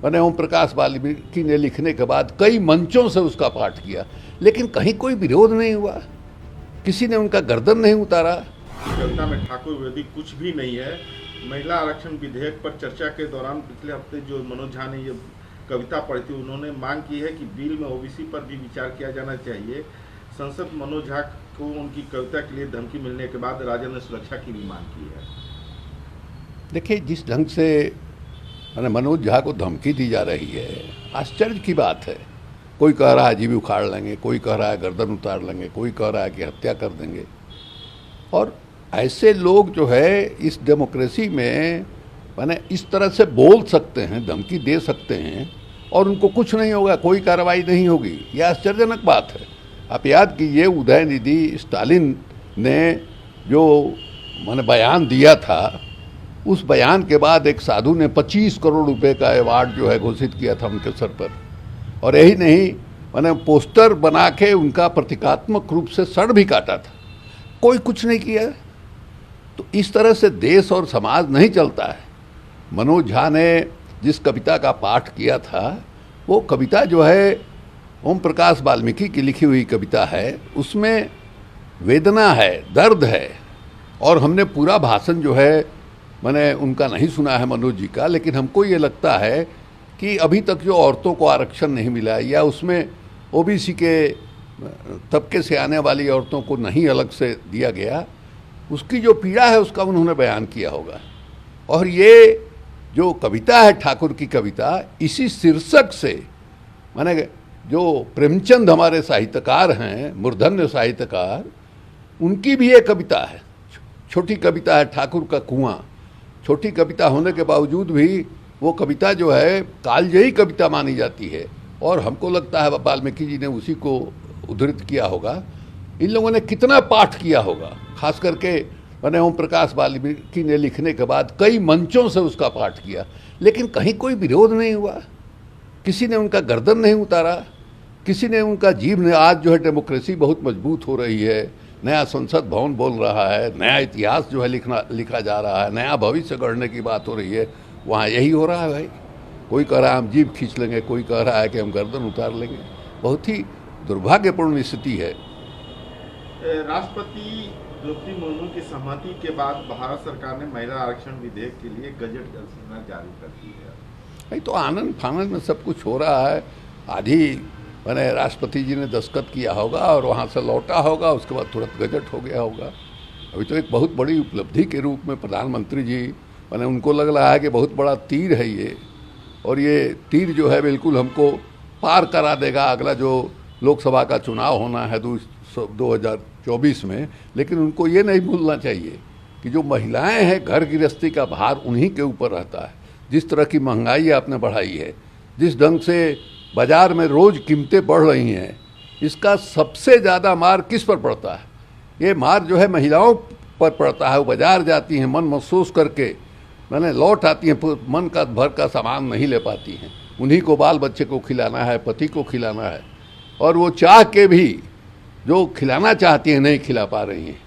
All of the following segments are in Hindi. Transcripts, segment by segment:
मैंने ओम प्रकाश वाल्मीकि ने लिखने के बाद कई मंचों से उसका पाठ किया, लेकिन कहीं कोई विरोध नहीं हुआ, किसी ने उनका गर्दन नहीं उतारा। कविता में ठाकुर विरोधी कुछ भी नहीं है। महिला आरक्षण विधेयक पर चर्चा के दौरान पिछले हफ्ते जो मनोज झा ने ये कविता पढ़ी थी, उन्होंने मांग की है कि बिल में ओबीसी पर भी विचार किया जाना चाहिए। संसद मनोज झा को उनकी कविता के लिए धमकी मिलने के बाद राजद ने सुरक्षा की भी मांग की है। देखिए, जिस ढंग से मैंने मनोज झा को धमकी दी जा रही है, आश्चर्य की बात है। कोई कह रहा है जीव उखाड़ लेंगे, कोई कह रहा है गर्दन उतार लेंगे, कोई कह रहा है कि हत्या कर देंगे। और ऐसे लोग जो है इस डेमोक्रेसी में मैंने इस तरह से बोल सकते हैं, धमकी दे सकते हैं और उनको कुछ नहीं होगा, कोई कार्रवाई नहीं होगी, यह आश्चर्यजनक बात है। आप याद कीजिए, उदयनिधि स्टालिन ने जो मैंने बयान दिया था, उस बयान के बाद एक साधु ने 25 करोड़ रुपए का अवार्ड जो है घोषित किया था उनके सर पर। और यही नहीं, मैंने पोस्टर बना के उनका प्रतीकात्मक रूप से सर भी काटा था, कोई कुछ नहीं किया। तो इस तरह से देश और समाज नहीं चलता है। मनोज झा ने जिस कविता का पाठ किया था, वो कविता जो है ओम प्रकाश वाल्मीकि की लिखी हुई कविता है, उसमें वेदना है, दर्द है। और हमने पूरा भाषण जो है मैंने उनका नहीं सुना है मनोज जी का, लेकिन हमको ये लगता है कि अभी तक जो औरतों को आरक्षण नहीं मिला या उसमें ओबीसी के तबके से आने वाली औरतों को नहीं अलग से दिया गया, उसकी जो पीड़ा है उसका उन्होंने बयान किया होगा। और ये जो कविता है ठाकुर की कविता, इसी शीर्षक से मैंने जो प्रेमचंद हमारे साहित्यकार हैं, मूर्धन्य साहित्यकार, उनकी भी एक कविता है, छोटी कविता है ठाकुर का कुआं। छोटी कविता होने के बावजूद भी वो कविता जो है कालजयी कविता मानी जाती है। और हमको लगता है वाल्मीकि जी ने उसी को उद्धृत किया होगा। इन लोगों ने कितना पाठ किया होगा, खास करके मैंने ओम प्रकाश वाल्मीकि ने लिखने के बाद कई मंचों से उसका पाठ किया, लेकिन कहीं कोई विरोध नहीं हुआ, किसी ने उनका गर्दन नहीं उतारा, किसी ने उनका जीव ने। आज जो है डेमोक्रेसी बहुत मजबूत हो रही है, नया संसद भवन बोल रहा है, नया इतिहास जो है लिखा जा रहा है, नया भविष्य गढ़ने की बात हो रही है। वहाँ यही हो रहा है भाई। कोई कह रहा है हम जीभ खींच लेंगे, कोई कह रहा है कि हम गर्दन उतार लेंगे। बहुत ही दुर्भाग्यपूर्ण स्थिति है। राष्ट्रपति द्रौपदी मुर्मू की सहमति के बाद भारत सरकार ने महिला आरक्षण विधेयक के लिए गजट अधिसूचना जारी कर दी है। भाई, तो आनंद फानंद में सब कुछ हो रहा है। आधी मैंने राष्ट्रपति जी ने दस्तखत किया होगा और वहाँ से लौटा होगा, उसके बाद तुरंत गजट हो गया होगा। अभी तो एक बहुत बड़ी उपलब्धि के रूप में प्रधानमंत्री जी, मैंने उनको लग रहा है कि बहुत बड़ा तीर है ये, और ये तीर जो है बिल्कुल हमको पार करा देगा अगला जो लोकसभा का चुनाव होना है 2024 में। लेकिन उनको ये नहीं भूलना चाहिए कि जो महिलाएं हैं, घर गृहस्थी का भार उन्हीं के ऊपर रहता है। जिस तरह की महंगाई आपने बढ़ाई है, जिस ढंग से बाज़ार में रोज़ कीमतें बढ़ रही हैं, इसका सबसे ज़्यादा मार किस पर पड़ता है? ये मार जो है महिलाओं पर पड़ता है। वो बाज़ार जाती हैं, मन महसूस करके मैंने लौट आती हैं, मन का भर का सामान नहीं ले पाती हैं। उन्हीं को बाल बच्चे को खिलाना है, पति को खिलाना है, और वो चाह के भी जो खिलाना चाहती हैं नहीं खिला पा रही हैं।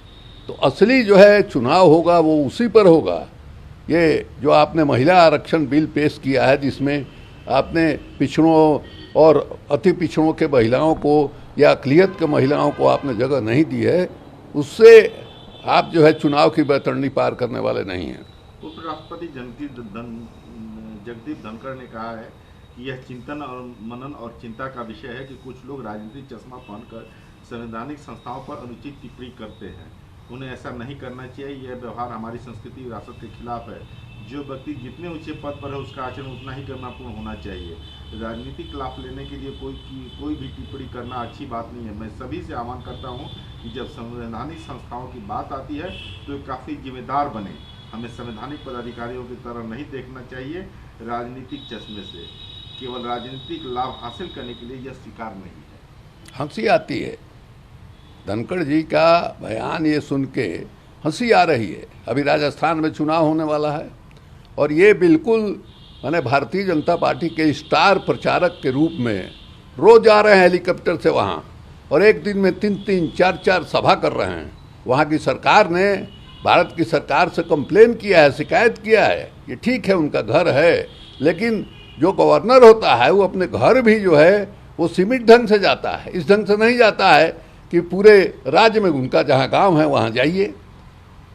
तो असली जो है चुनाव होगा वो उसी पर होगा। ये जो आपने महिला आरक्षण बिल पेश किया है, जिसमें आपने पिछड़ों और अति पिछड़ों के महिलाओं को या अक़लियत के महिलाओं को आपने जगह नहीं दी है, उससे आप जो है चुनाव की बैतरणी पार करने वाले नहीं हैं। उपराष्ट्रपति जगदीप धनखड़ ने कहा है कि यह चिंतन और मनन और चिंता का विषय है कि कुछ लोग राजनीतिक चश्मा पहनकर संवैधानिक संस्थाओं पर अनुचित टिप्पणी करते हैं। उन्हें ऐसा नहीं करना चाहिए। यह व्यवहार हमारी संस्कृति विरासत के खिलाफ है। जो व्यक्ति जितने ऊंचे पद पर है उसका आचरण उतना ही करुणापूर्ण होना चाहिए। राजनीतिक लाभ लेने के लिए कोई भी टिप्पणी करना अच्छी बात नहीं है। मैं सभी से आह्वान करता हूं कि जब संवैधानिक संस्थाओं की बात आती है तो काफ़ी जिम्मेदार बने। हमें संवैधानिक पदाधिकारियों की तरह नहीं देखना चाहिए राजनीतिक चश्मे से। केवल राजनीतिक लाभ हासिल करने के लिए यह स्वीकार नहीं है। हंसी आती है धनखड़ जी का बयान ये सुन के, हंसी आ रही है। अभी राजस्थान में चुनाव होने वाला है और ये बिल्कुल मैंने भारतीय जनता पार्टी के स्टार प्रचारक के रूप में रोज जा रहे हैं हेलीकॉप्टर से वहाँ, और एक दिन में 3-3, 4-4 सभा कर रहे हैं। वहाँ की सरकार ने भारत की सरकार से कंप्लेन किया है, शिकायत किया है। ये ठीक है, उनका घर है, लेकिन जो गवर्नर होता है वो अपने घर भी जो है वो सीमित ढंग से जाता है, इस ढंग से नहीं जाता है कि पूरे राज्य में उनका जहाँ गांव है वहाँ जाइए,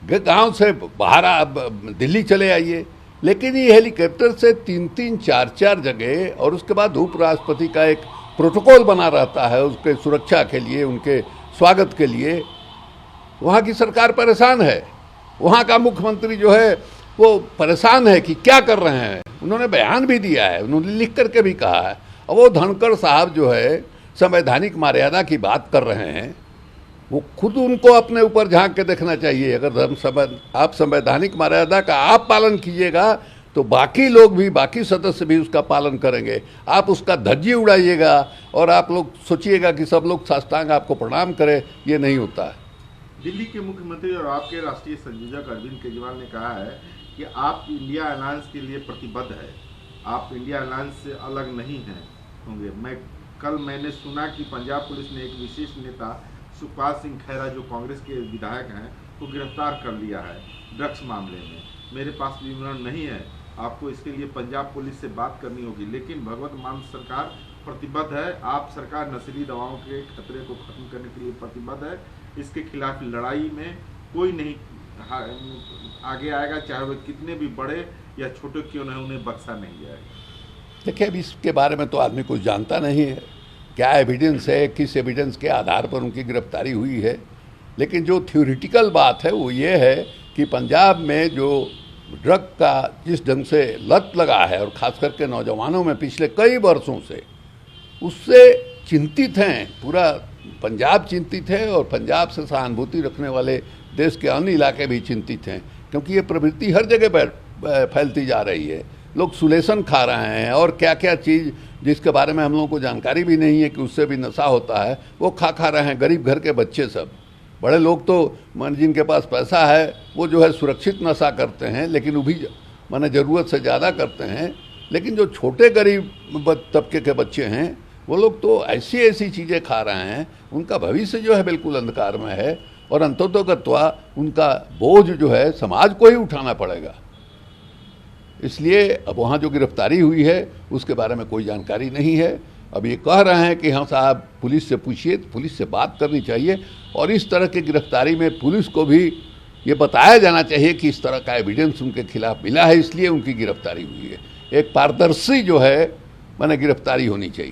गांव से बाहर दिल्ली चले आइए। लेकिन ये हेलीकॉप्टर से 3-3, 4-4 जगह, और उसके बाद उपराष्ट्रपति का एक प्रोटोकॉल बना रहता है उसके सुरक्षा के लिए, उनके स्वागत के लिए। वहाँ की सरकार परेशान है, वहाँ का मुख्यमंत्री जो है वो परेशान है कि क्या कर रहे हैं। उन्होंने बयान भी दिया है, उन्होंने लिख करके भी कहा है। और वो धनखड़ साहब जो है संवैधानिक मर्यादा की बात कर रहे हैं, वो खुद उनको अपने ऊपर झांक के देखना चाहिए। अगर आप संवैधानिक मर्यादा का आप पालन कीजिएगा तो बाकी लोग भी, बाकी सदस्य भी उसका पालन करेंगे। आप उसका धज्जी उड़ाइएगा और आप लोग सोचिएगा कि सब लोग साष्टांग आपको प्रणाम करें, ये नहीं होता है। दिल्ली के मुख्यमंत्री और आपके राष्ट्रीय संयोजक अरविंद केजरीवाल ने कहा है कि आप इंडिया अलायंस के लिए प्रतिबद्ध है, आप इंडिया अलायंस से अलग नहीं हैं होंगे। मैंने सुना कि पंजाब पुलिस ने एक विशेष नेता सुखपाल सिंह खैरा, जो कांग्रेस के विधायक हैं, को गिरफ्तार कर लिया है ड्रग्स मामले में। मेरे पास विवरण नहीं है, आपको इसके लिए पंजाब पुलिस से बात करनी होगी, लेकिन भगवत मान सरकार प्रतिबद्ध है। आप सरकार नशीली दवाओं के खतरे को खत्म करने के लिए प्रतिबद्ध है। इसके खिलाफ लड़ाई में कोई नहीं आगे आएगा, चाहे वो कितने भी बड़े या छोटे क्यों न, उन्हें बख्शा नहीं जाएगा। देखिए, अब इसके बारे में तो आदमी कुछ जानता नहीं है, क्या एविडेंस है, किस एविडेंस के आधार पर उनकी गिरफ्तारी हुई है। लेकिन जो थ्योरेटिकल बात है वो ये है कि पंजाब में जो ड्रग का जिस ढंग से लत लगा है, और ख़ास करके नौजवानों में पिछले कई वर्षों से, उससे चिंतित हैं, पूरा पंजाब चिंतित है, और पंजाब से सहानुभूति रखने वाले देश के अन्य इलाके भी चिंतित हैं, क्योंकि ये प्रवृत्ति हर जगह फैलती जा रही है। लोग सुलेसन खा रहे हैं और क्या क्या चीज़ जिसके बारे में हम लोगों को जानकारी भी नहीं है कि उससे भी नशा होता है, वो खा रहे हैं। गरीब घर के बच्चे सब, बड़े लोग तो जिनके पास पैसा है वो जो है सुरक्षित नशा करते हैं, लेकिन वो भी माने ज़रूरत से ज़्यादा करते हैं। लेकिन जो छोटे गरीब तबके के बच्चे हैं वो लोग तो ऐसी ऐसी चीज़ें खा रहे हैं, उनका भविष्य जो है बिल्कुल अंधकार में है, और अंततोगत्वा उनका बोझ जो है समाज को ही उठाना पड़ेगा। इसलिए अब वहाँ जो गिरफ्तारी हुई है उसके बारे में कोई जानकारी नहीं है। अब ये कह रहे हैं कि हाँ साहब पुलिस से पूछिए, पुलिस से बात करनी चाहिए, और इस तरह की गिरफ्तारी में पुलिस को भी ये बताया जाना चाहिए कि इस तरह का एविडेंस उनके खिलाफ मिला है, इसलिए उनकी गिरफ्तारी हुई है। एक पारदर्शी जो है माने गिरफ्तारी होनी चाहिए।